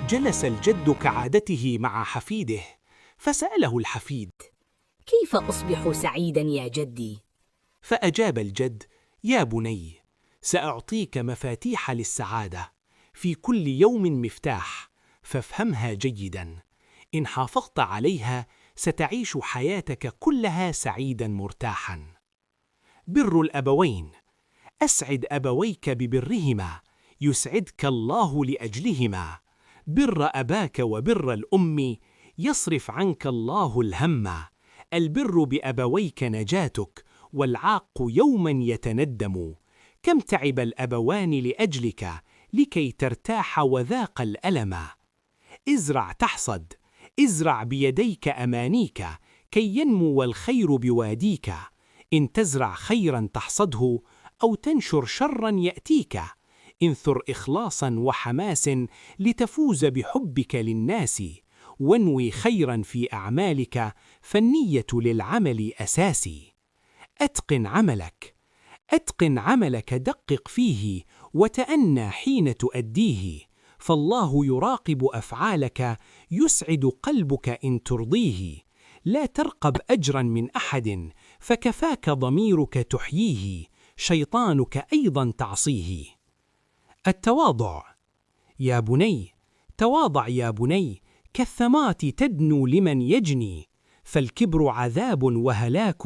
جلس الجد كعادته مع حفيده، فسأله الحفيد: كيف أصبح سعيداً يا جدي؟ فأجاب الجد: يا بني، سأعطيك مفاتيح للسعادة، في كل يوم مفتاح، فافهمها جيداً. إن حافظت عليها ستعيش حياتك كلها سعيداً مرتاحاً. بر الأبوين: أسعد أبويك ببرهما، يسعدك الله لأجلهما. بر أباك وبر الأم، يصرف عنك الله الهم. البر بأبويك نجاتك، والعاق يوما يتندم. كم تعب الأبوان لأجلك، لكي ترتاح وذاق الألم. ازرع تحصد، ازرع بيديك أمانيك، كي ينمو والخير بواديك. إن تزرع خيرا تحصده، أو تنشر شرا يأتيك. انثر إخلاصا وحماس، لتفوز بحبك للناس. وانوي خيرا في أعمالك، فالنية للعمل أساسي. أتقن عملك، أتقن عملك، دقق فيه، وتأنى حين تؤديه. فالله يراقب أفعالك، يسعد قلبك إن ترضيه. لا ترقب أجرا من أحد، فكفاك ضميرك تحييه. شيطانك أيضا تعصيه. التواضع: يا بني، تواضع يا بني، كالثمات تدنو لمن يجني. فالكبر عذاب وهلاك،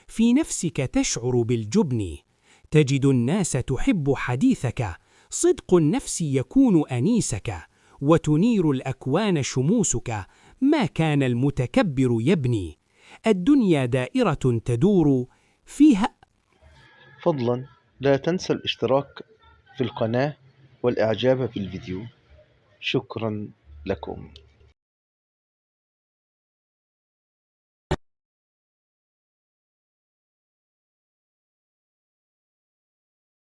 في نفسك تشعر بالجبن. تجد الناس تحب حديثك، صدق النفس يكون أنيسك. وتنير الأكوان شموسك، ما كان المتكبر يبني. الدنيا دائرة تدور فيها. فضلا لا تنسى الاشتراك في القناة والإعجاب بالفيديو. شكرا لكم.